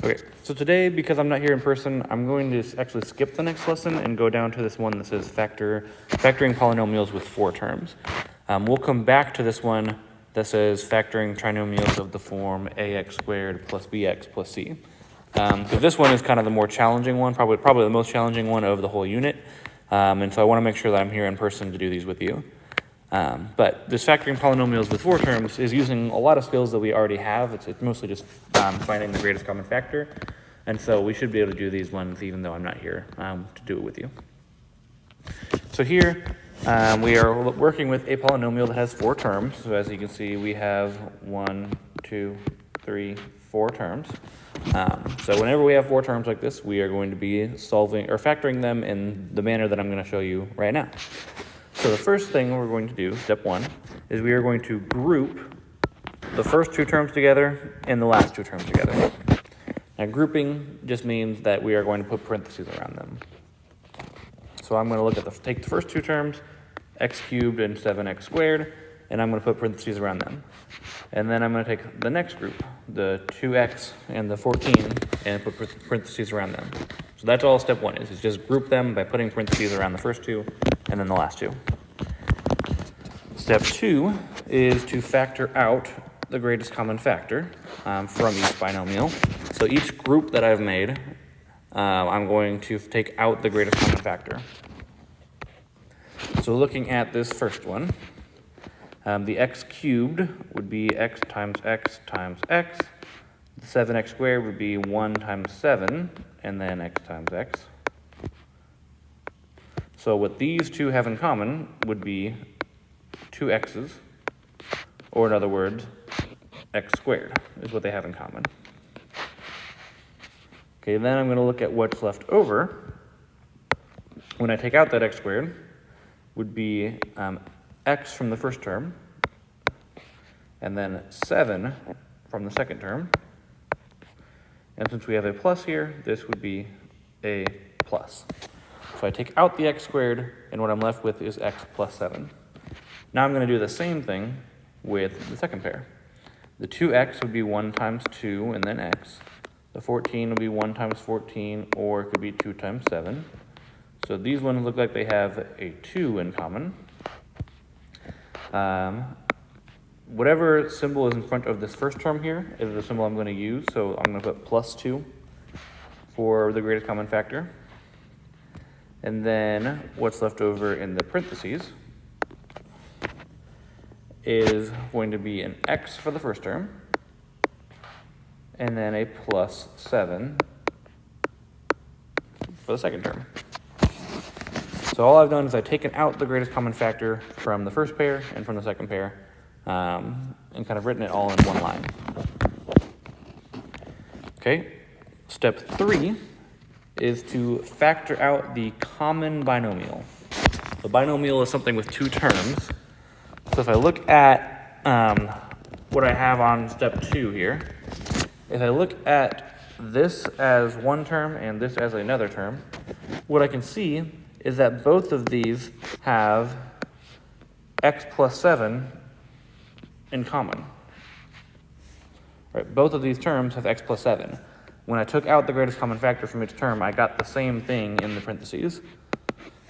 Okay, so today, because I'm not here in person, I'm going to actually skip the next lesson and go down to this one that says factoring polynomials with 4 terms. We'll come back to this one that says factoring trinomials of the form ax squared plus bx plus c. So this one is kind of the more challenging one, probably the most challenging one of the whole unit. And so I want to make sure that I'm here in person to do these with you. But this factoring polynomials with 4 terms is using a lot of skills that we already have. It's mostly just finding the greatest common factor. And so we should be able to do these ones even though I'm not here to do it with you. So here we are working with a polynomial that has 4 terms. So as you can see, we have 1, 2, 3, 4 terms. So whenever we have 4 terms like this, we are going to be solving or factoring them in the manner that I'm going to show you right now. So the first thing we're going to do, step 1, is we are going to group the first 2 terms together and the last 2 terms together. Now grouping just means that we are going to put parentheses around them. So I'm going to look at take the first 2 terms, x cubed and 7x squared, and I'm going to put parentheses around them. And then I'm going to take the next group, the 2x and the 14, and put parentheses around them. So that's all step 1 is just group them by putting parentheses around the first 2 and then the last 2. Step 2 is to factor out the greatest common factor from each binomial. So each group that I've made, I'm going to take out the greatest common factor. So looking at this first one, the x cubed would be x times x times x. The 7x squared would be 1 times 7, and then x times x. So what these two have in common would be 2 x's, or in other words, x squared is what they have in common. Okay, then I'm going to look at what's left over. When I take out that x squared, would be x from the first term, and then 7 from the second term. And since we have a plus here, this would be a plus. So I take out the x squared, and what I'm left with is x plus 7. Now I'm going to do the same thing with the second pair. The 2x would be 1 times 2 and then x. The 14 would be 1 times 14, or it could be 2 times 7. So these ones look like they have a 2 in common. Whatever symbol is in front of this first term here is the symbol I'm going to use. So I'm going to put plus 2 for the greatest common factor. And then what's left over in the parentheses is going to be an x for the first term, and then a plus 7 for the second term. So all I've done is I've taken out the greatest common factor from the first pair and from the second pair, and kind of written it all in one line. Okay, step 3 is to factor out the common binomial. The binomial is something with 2 terms. So if I look at what I have on step 2 here, if I look at this as one term and this as another term, what I can see is that both of these have x plus 7 in common. Right, both of these terms have x plus 7. When I took out the greatest common factor from each term, I got the same thing in the parentheses.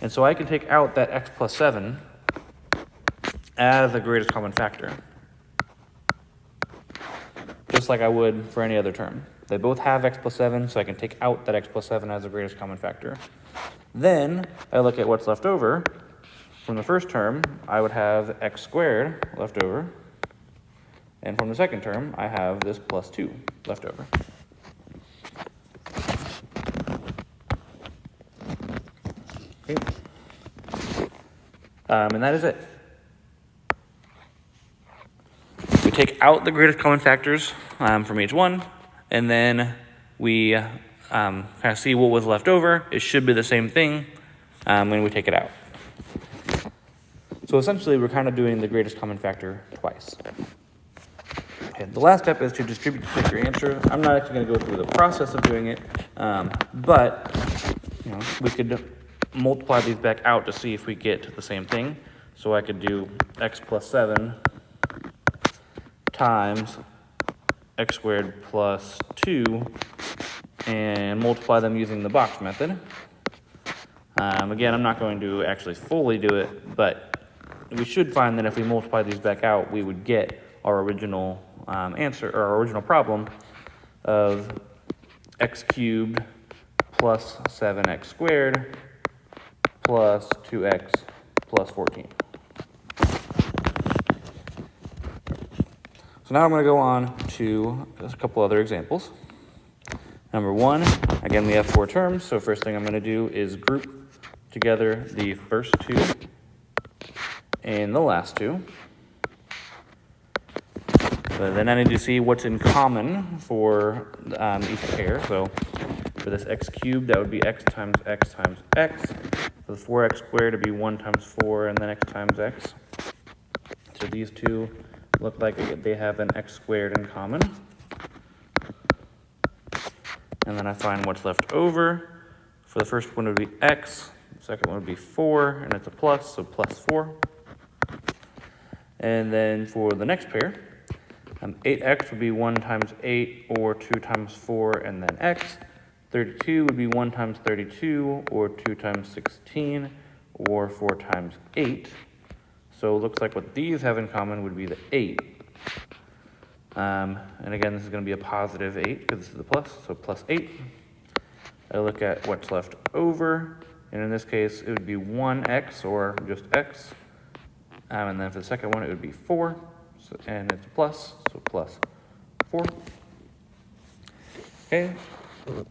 And so I can take out that x plus 7 as the greatest common factor, just like I would for any other term. They both have x plus 7, so I can take out that x plus 7 as the greatest common factor. Then I look at what's left over. From the first term, I would have x squared left over. And from the second term, I have this plus 2 left over. Okay. And that is it. We take out the greatest common factors from each one, and then we kind of see what was left over. It should be the same thing when we take it out. So essentially, we're kind of doing the greatest common factor twice. Okay, the last step is to distribute to pick your answer. I'm not actually going to go through the process of doing it, but we could multiply these back out to see if we get the same thing. So I could do x plus 7 times x squared plus 2 and multiply them using the box method. Again, I'm not going to actually fully do it, but we should find that if we multiply these back out, we would get our original answer, or our original problem of x cubed plus 7x squared plus 2x plus 14. So now I'm going to go on to a couple other examples. Number 1, again, we have 4 terms, so first thing I'm going to do is group together the first 2 and the last 2. So then I need to see what's in common for each pair. So for this x cubed, that would be x times x times x. For the 4x squared, it'd be 1 times 4 and then x times x. So these two look like they have an x squared in common. And then I find what's left over. For the first one, it would be x. The second one would be 4, and it's a plus, so plus 4. And then for the next pair, 8x would be 1 times 8, or 2 times 4, and then x. 32 would be 1 times 32, or 2 times 16, or 4 times 8. So it looks like what these have in common would be the 8. And again, this is going to be a positive 8 because this is the plus, so plus 8. I look at what's left over, and in this case, it would be 1x, or just x. And then for the second one, it would be 4, and it's a plus, so plus 4. Okay.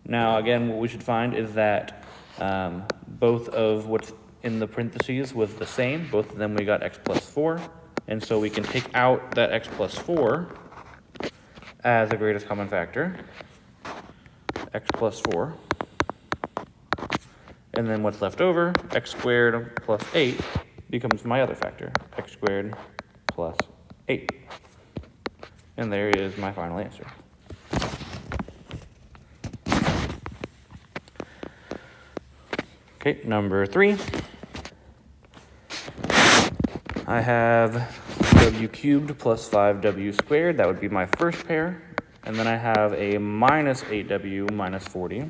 Now, again, what we should find is that both of what's in the parentheses was the same. Both of them we got x plus 4. And so we can take out that x plus 4 as the greatest common factor, x plus 4. And then what's left over, x squared plus 8, becomes my other factor, x squared plus 8. And there is my final answer. Okay, number 3. I have w cubed plus 5w squared. That would be my first pair. And then I have a minus 8w minus 40.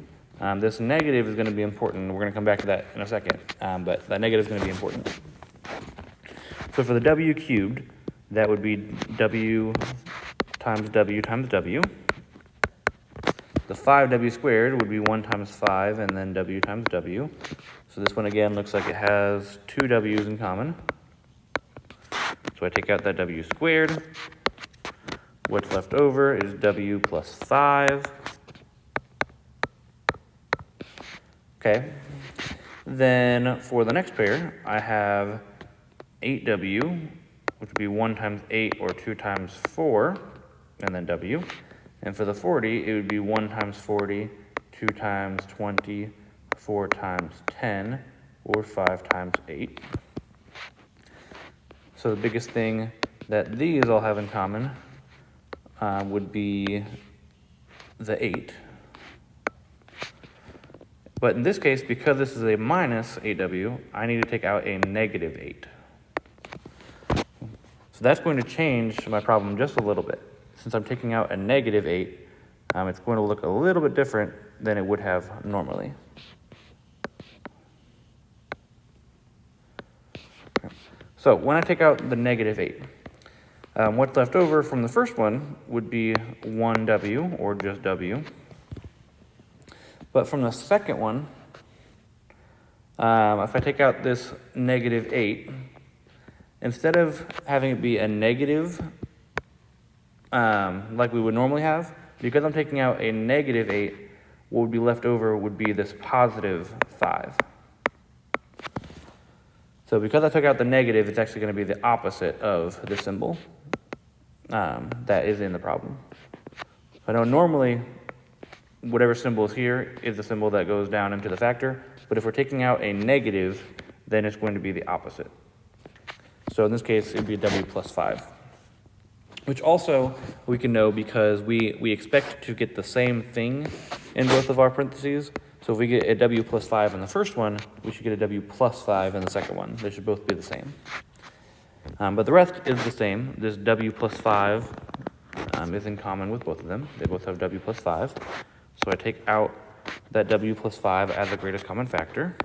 This negative is going to be important. We're going to come back to that in a second, but that negative is going to be important. So for the w cubed, that would be w times w times w. The 5w squared would be 1 times 5 and then w times w. So this one again looks like it has 2 w's in common. So I take out that w squared. What's left over is w plus 5. Okay. Then for the next pair, I have 8w, which would be 1 times 8 or 2 times 4, and then w. And for the 40, it would be 1 times 40, 2 times 20, 4 times 10, or 5 times 8. So the biggest thing that these all have in common would be the 8. But in this case, because this is a minus 8w, I need to take out a negative 8. So that's going to change my problem just a little bit. Since I'm taking out a negative 8, it's going to look a little bit different than it would have normally. So when I take out the negative 8, what's left over from the first one would be 1w, or just w. But from the second one, if I take out this negative 8, instead of having it be a negative, like we would normally have, because I'm taking out a negative 8, what would be left over would be this positive 5. So because I took out the negative, it's actually going to be the opposite of the symbol that is in the problem. I know normally whatever symbol is here is the symbol that goes down into the factor, but if we're taking out a negative, then it's going to be the opposite. So in this case, it would be w plus 5, which also we can know because we expect to get the same thing in both of our parentheses. So if we get a w plus 5 in the first one, we should get a w plus 5 in the second one. They should both be the same. But the rest is the same. This w plus 5 is in common with both of them. They both have w plus 5. So I take out that w plus 5 as the greatest common factor.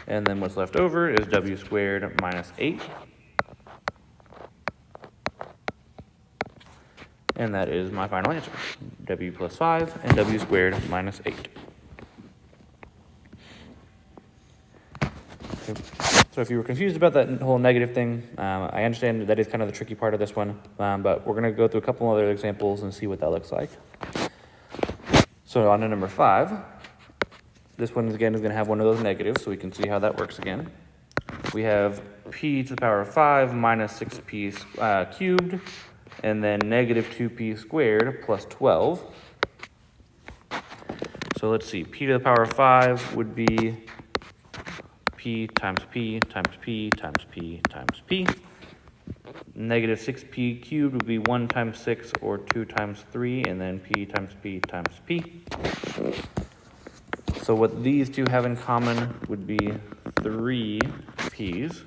And then what's left over is w squared minus 8. And that is my final answer, w plus 5 and w squared minus 8. Okay. So if you were confused about that whole negative thing, I understand that is kind of the tricky part of this one, but we're going to go through a couple other examples and see what that looks like. So on to number 5. This one, again, is going to have one of those negatives, so we can see how that works again. We have p to the power of 5 minus 6p cubed, and then negative 2p squared plus 12. So let's see, p to the power of 5 would be p times p times p times p times p. Negative 6p cubed would be 1 times 6 or 2 times 3, and then p times p times p. So what these two have in common would be 3 p's.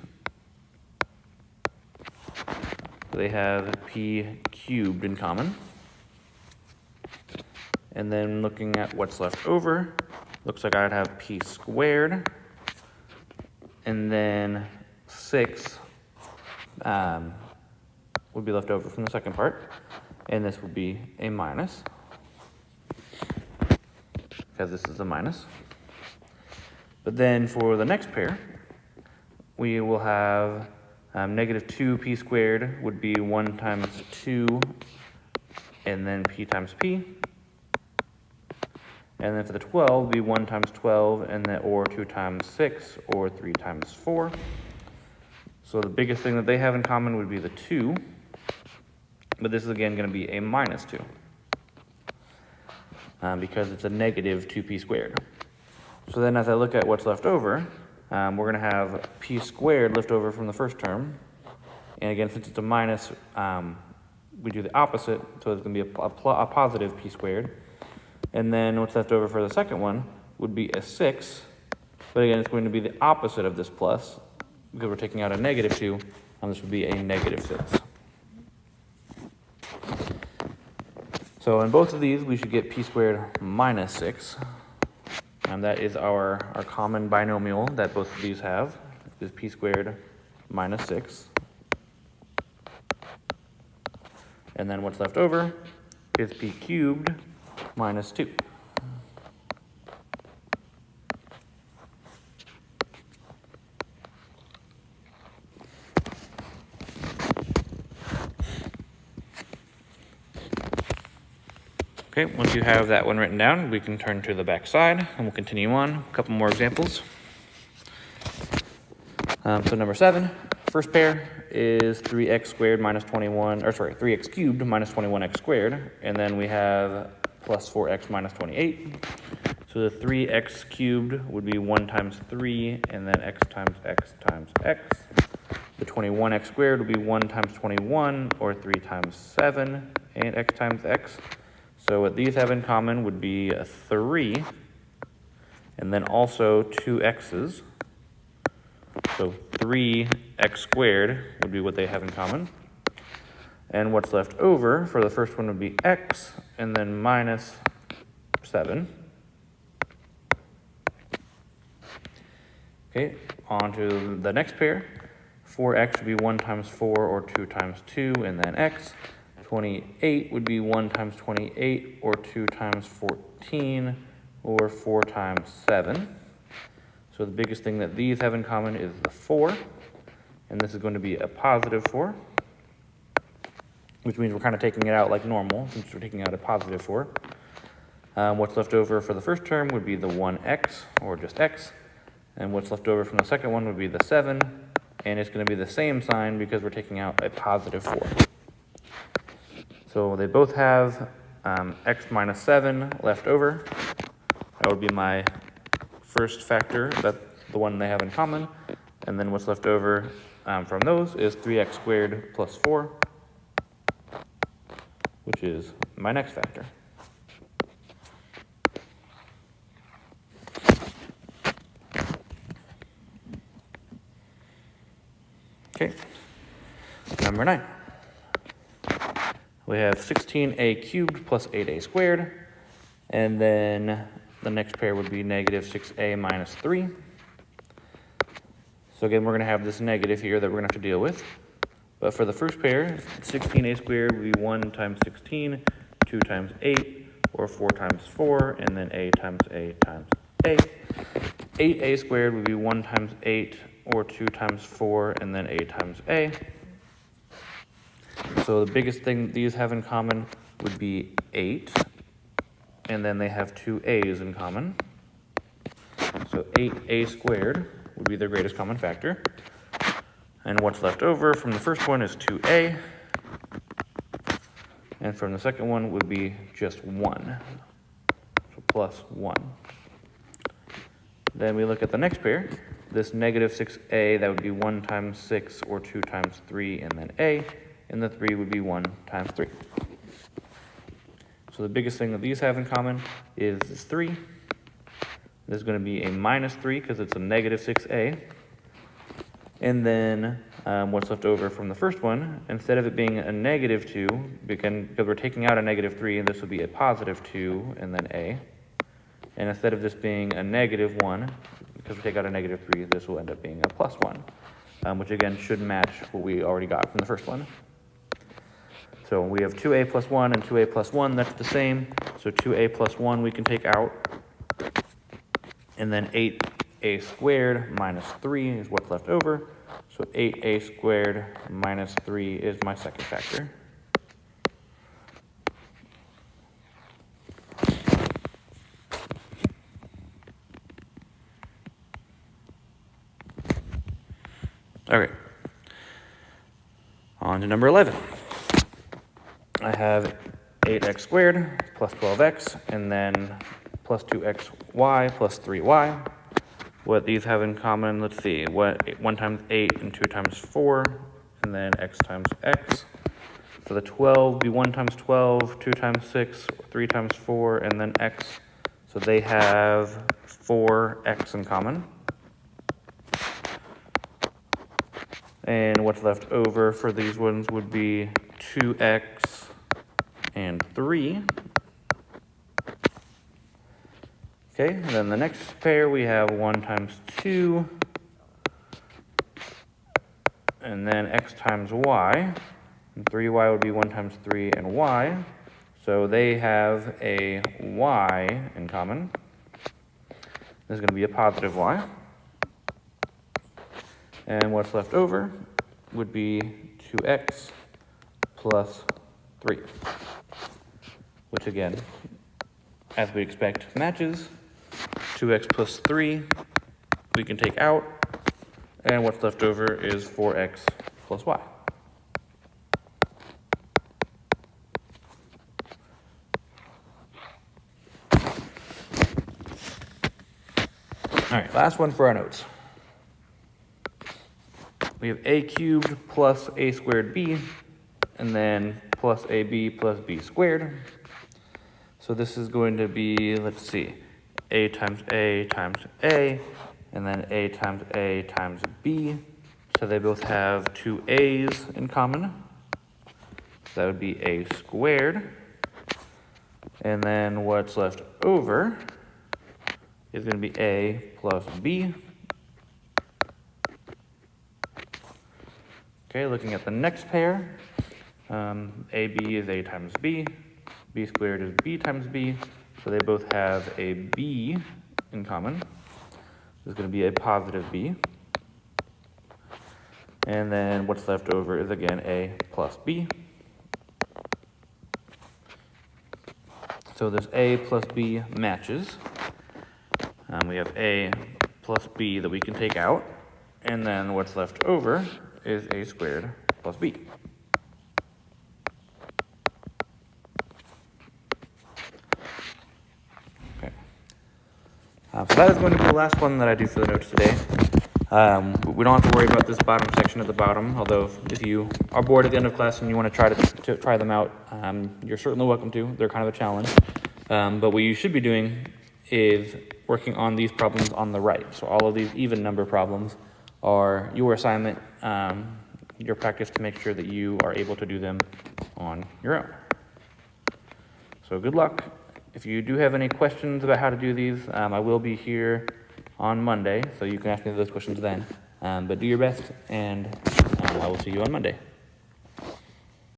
They have p cubed in common. And then looking at what's left over, looks like I'd have p squared. And then 6 would be left over from the second part. And this would be a minus, because this is a minus. But then for the next pair, we will have negative 2p squared would be 1 times 2, and then p times p. And then for the 12, would be 1 times 12, and then or 2 times 6, or 3 times 4. So the biggest thing that they have in common would be the 2, but this is again going to be a minus 2, because it's a negative 2p squared. So then as I look at what's left over, we're going to have p squared left over from the first term. And again, since it's a minus, we do the opposite, so it's going to be a positive p squared. And then what's left over for the second one would be a 6. But again, it's going to be the opposite of this plus, because we're taking out a negative 2, and this would be a negative 6. So in both of these, we should get p squared minus 6. And that is our common binomial that both of these have, is p squared minus 6. And then what's left over is p cubed minus 2. Okay, once you have that one written down, we can turn to the back side and we'll continue on. A couple more examples. So number 7, first pair is 3x squared minus 21, or sorry, 3x cubed minus 21x squared, and then we have plus 4x minus 28. So the 3x cubed would be 1 times 3, and then x times x times x. The 21x squared would be 1 times 21, or 3 times 7, and x times x. So what these have in common would be a 3, and then also 2 x's. So 3x squared would be what they have in common. And what's left over for the first one would be x, and then minus 7. Okay, on to the next pair. 4x would be 1 times 4, or 2 times 2, and then x. 28 would be 1 times 28, or 2 times 14, or 4 times 7. So the biggest thing that these have in common is the 4, and this is going to be a positive 4, which means we're kind of taking it out like normal, since we're taking out a positive 4. What's left over for the first term would be the 1x, or just x, and what's left over from the second one would be the 7, and it's going to be the same sign because we're taking out a positive 4. So they both have x minus 7 left over. That would be my first factor, that's the one they have in common. And then what's left over from those is 3x squared plus 4, which is my next factor. Okay, number 9. we have 16a cubed plus 8a squared, and then the next pair would be negative 6a minus 3. So again, we're going to have this negative here that we're going to have to deal with. But for the first pair, 16a squared would be 1 times 16, 2 times 8, or 4 times 4, and then a times a times a. 8a squared would be 1 times 8, or 2 times 4, and then a times a. So the biggest thing these have in common would be 8, and then they have 2 a's in common. So 8a squared would be their greatest common factor. And what's left over from the first one is 2a, and from the second one would be just 1, so plus 1. Then we look at the next pair, this negative 6a, that would be 1 times 6, or 2 times 3, and then a, and the 3 would be 1 times 3. So the biggest thing that these have in common is this 3. This is going to be a minus 3 because it's a negative 6a. And then what's left over from the first one, instead of it being a negative 2, because we're taking out a negative 3, and this would be a positive 2, and then a. And instead of this being a negative 1, because we take out a negative 3, this will end up being a plus 1, which again should match what we already got from the first one. So we have 2a plus 1 and 2a plus 1, that's the same. So 2a plus 1 we can take out. And then 8a squared minus 3 is what's left over. So 8a squared minus 3 is my second factor. Okay. On to number 11. I have 8x squared plus 12x, and then plus 2xy plus 3y. What these have in common, let's see, 1 times 8 and 2 times 4, and then x times x. So the 12 would be 1 times 12, 2 times 6, 3 times 4, and then x. So they have 4x in common. And what's left over for these ones would be 2x and 3. Okay, and then the next pair we have 1 times 2, and then x times y, and 3y would be 1 times 3 and y, so they have a y in common. This is going to be a positive y. And what's left over would be 2x plus 3, which again, as we expect, matches. 2x plus 3 we can take out, and what's left over is 4x plus y. All right, last one for our notes. We have a cubed plus a squared b, and then plus ab plus b squared. So this is going to be, let's see, a times a times a, and then a times b. So they both have 2 a's in common. So that would be a squared. And then what's left over is going to be a plus b. Okay, looking at the next pair, ab is a times b, b squared is b times b, so they both have a b in common. This is going to be a positive b. And then what's left over is again a plus b. So this a plus b matches. We have a plus b that we can take out, and then what's left over is a squared plus b. Okay. So that is going to be the last one that I do for the notes today. We don't have to worry about this bottom section at the bottom, although if you are bored at the end of class and you want to try them out, you're certainly welcome to. They're kind of a challenge. But what you should be doing is working on these problems on the right. So all of these even number problems are your assignment your practice to make sure that you are able to do them on your own. So good luck. If you do have any questions about how to do these, I will be here on Monday, so you can ask me those questions then. But do your best, and I will see you on Monday.